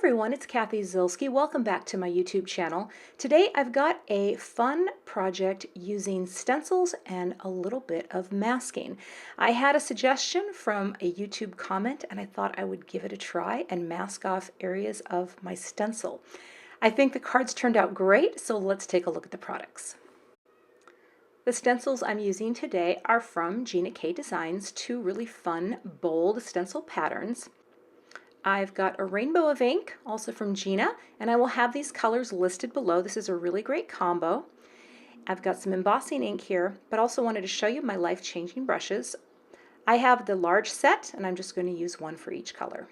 everyone, it's Cathy Zielske. Welcome back to my YouTube channel. Today I've got a fun project using stencils and a little bit of masking. I had a suggestion from a YouTube comment and I thought I would give it a try and mask off areas of my stencil. I think the cards turned out great, so let's take a look at the products. The stencils I'm using today are from Gina Designs, two really fun, bold stencil patterns. I've got a rainbow of ink, also from Gina, and I will have these colors listed below. This is a really great combo. I've got some embossing ink here, but also wanted to show you my life-changing brushes. I have the large set, and I'm just going to use one for each color.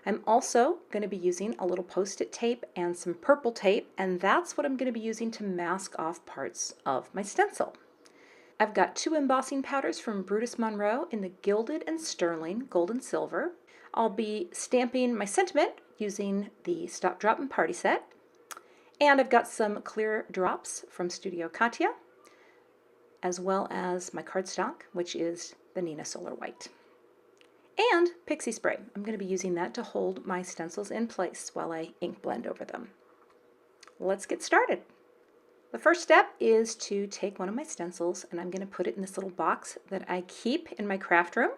I'm also going to be using a little post-it tape and some purple tape, and that's what I'm going to be using to mask off parts of my stencil. I've got two embossing powders from Brutus Monroe in the Gilded and Sterling, gold and silver. I'll be stamping my sentiment using the Stop, Drop, and Party set. And I've got some clear drops from Studio Katia, as well as my cardstock, which is the Nina Solar White. And pixie spray. I'm going to be using that to hold my stencils in place while I ink blend over them. Let's get started. The first step is to take one of my stencils and I'm going to put it in this little box that I keep in my craft room.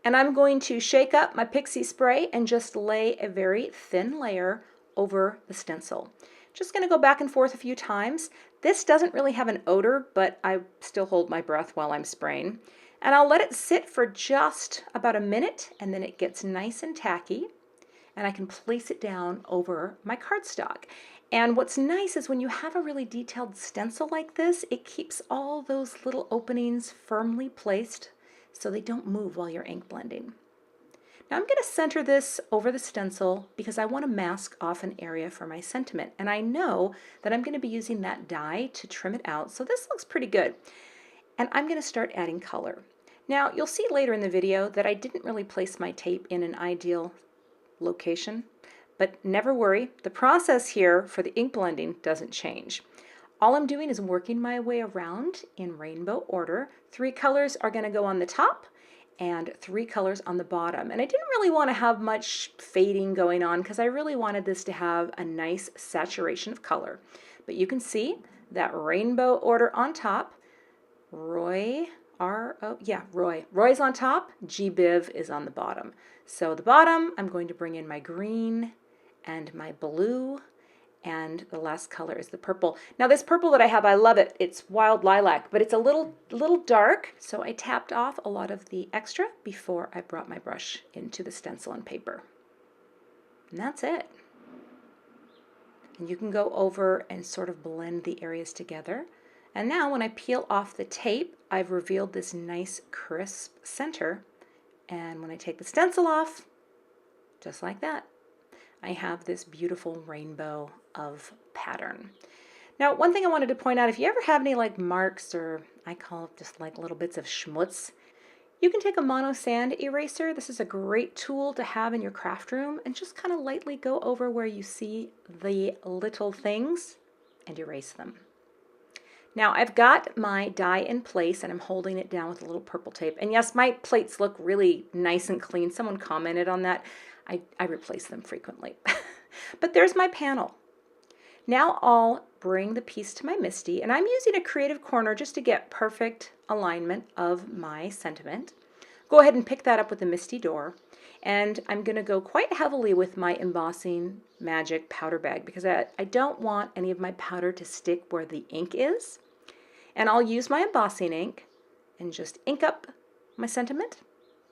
And I'm going to shake up my pixie spray and just lay a very thin layer over the stencil. Just going to go back and forth a few times. This doesn't really have an odor, but I still hold my breath while I'm spraying. And I'll let it sit for just about a minute, and then it gets nice and tacky, and I can place it down over my cardstock. And what's nice is when you have a really detailed stencil like this, it keeps all those little openings firmly placed so they don't move while you're ink blending. Now I'm going to center this over the stencil because I want to mask off an area for my sentiment. And I know that I'm going to be using that die to trim it out, so this looks pretty good. And I'm going to start adding color. Now you'll see later in the video that I didn't really place my tape in an ideal location, but never worry, the process here for the ink blending doesn't change. All I'm doing is working my way around in rainbow order. 3 colors are going to go on the top and 3 colors on the bottom. And I didn't really want to have much fading going on because I really wanted this to have a nice saturation of color. But you can see that rainbow order on top. Roy's on top, G-Biv is on the bottom. So the bottom, I'm going to bring in my green and my blue, and the last color is the purple. Now this purple that I have, I love it. It's wild lilac, but it's a little dark, so I tapped off a lot of the extra before I brought my brush into the stencil and paper. And that's it. And you can go over and sort of blend the areas together. And now when I peel off the tape, I've revealed this nice crisp center. And when I take the stencil off, just like that, I have this beautiful rainbow of pattern. Now, one thing I wanted to point out, if you ever have any like marks, or I call it just like little bits of schmutz, you can take a mono sand eraser. This is a great tool to have in your craft room and just kind of lightly go over where you see the little things and erase them. Now I've got my die in place and I'm holding it down with a little purple tape. And yes, my plates look really nice and clean. Someone commented on that. I replace them frequently. But there's my panel. Now I'll bring the piece to my MISTI, and I'm using a creative corner just to get perfect alignment of my sentiment. Go ahead and pick that up with the MISTI door. And I'm going to go quite heavily with my Embossing Magic powder bag because I don't want any of my powder to stick where the ink is. And I'll use my embossing ink and just ink up my sentiment,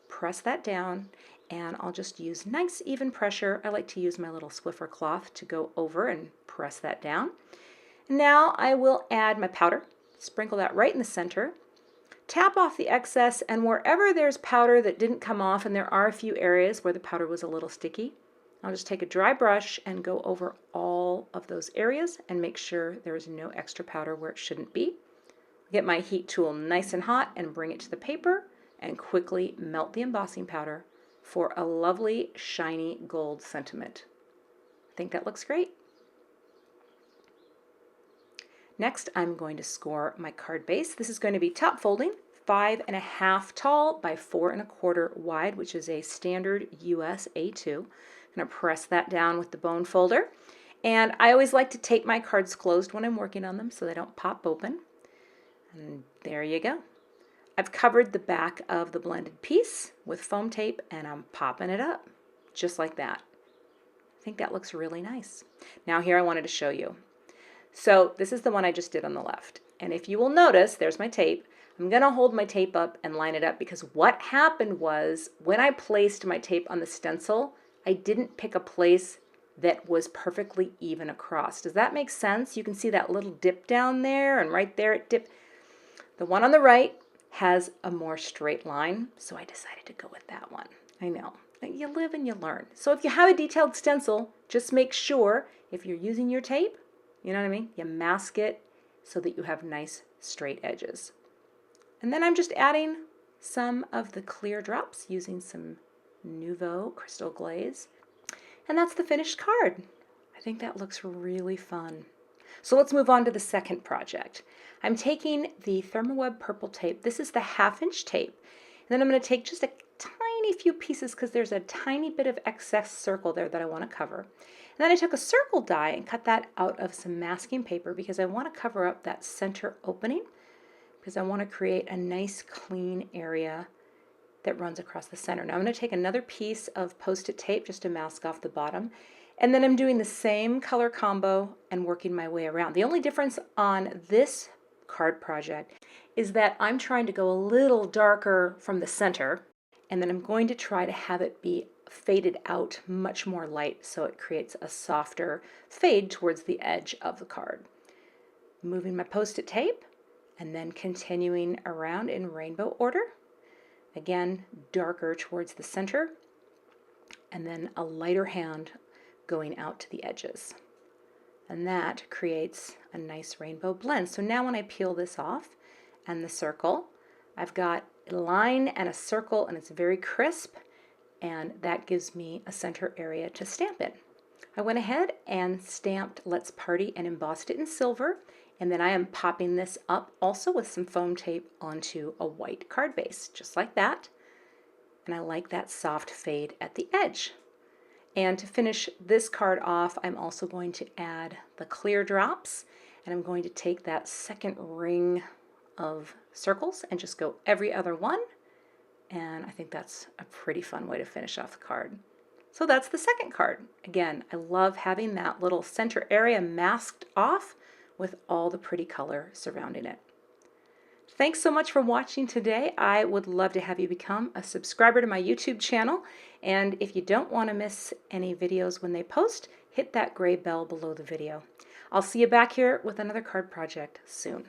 press that down, and I'll just use nice even pressure. I like to use my little Swiffer cloth to go over and press that down. Now I will add my powder, sprinkle that right in the center, tap off the excess, and wherever there's powder that didn't come off, and there are a few areas where the powder was a little sticky, I'll just take a dry brush and go over all of those areas and make sure there's no extra powder where it shouldn't be. Get my heat tool nice and hot and bring it to the paper and quickly melt the embossing powder for a lovely shiny gold sentiment. I think that looks great. Next, I'm going to score my card base. This is going to be top folding, 5.5 tall by 4.25 wide, which is a standard US A2. I'm going to press that down with the bone folder. And I always like to tape my cards closed when I'm working on them so they don't pop open. And there you go. I've covered the back of the blended piece with foam tape and I'm popping it up just like that. I think that looks really nice. Now here I wanted to show you. So this is the one I just did on the left. And if you will notice, there's my tape. I'm going to hold my tape up and line it up because what happened was when I placed my tape on the stencil, I didn't pick a place that was perfectly even across. Does that make sense? You can see that little dip down there and right there it dipped. The one on the right has a more straight line, so I decided to go with that one. I know. You live and you learn. So if you have a detailed stencil, just make sure if you're using your tape, you know what I mean? You mask it so that you have nice straight edges. And then I'm just adding some of the clear drops using some Nouveau Crystal Glaze. And that's the finished card. I think that looks really fun. So let's move on to the second project. I'm taking the Thermoweb purple tape. This is the 1/2-inch tape. And then I'm going to take just a tiny few pieces because there's a tiny bit of excess circle there that I want to cover. And then I took a circle die and cut that out of some masking paper because I want to cover up that center opening because I want to create a nice clean area that runs across the center. Now I'm going to take another piece of Post-it tape just to mask off the bottom. And then I'm doing the same color combo and working my way around. The only difference on this card project is that I'm trying to go a little darker from the center, and then I'm going to try to have it be faded out much more light so it creates a softer fade towards the edge of the card. Moving my Post-it tape and then continuing around in rainbow order. Again, darker towards the center, and then a lighter hand going out to the edges. And that creates a nice rainbow blend. So now when I peel this off and the circle, I've got a line and a circle and it's very crisp, and that gives me a center area to stamp in. I went ahead and stamped Let's Party and embossed it in silver, and then I am popping this up also with some foam tape onto a white card base, just like that. And I like that soft fade at the edge. And to finish this card off, I'm also going to add the clear drops, and I'm going to take that second ring of circles and just go every other one. And I think that's a pretty fun way to finish off the card. So that's the second card. Again, I love having that little center area masked off with all the pretty color surrounding it. Thanks so much for watching today. I would love to have you become a subscriber to my YouTube channel. And if you don't want to miss any videos when they post, hit that gray bell below the video. I'll see you back here with another card project soon.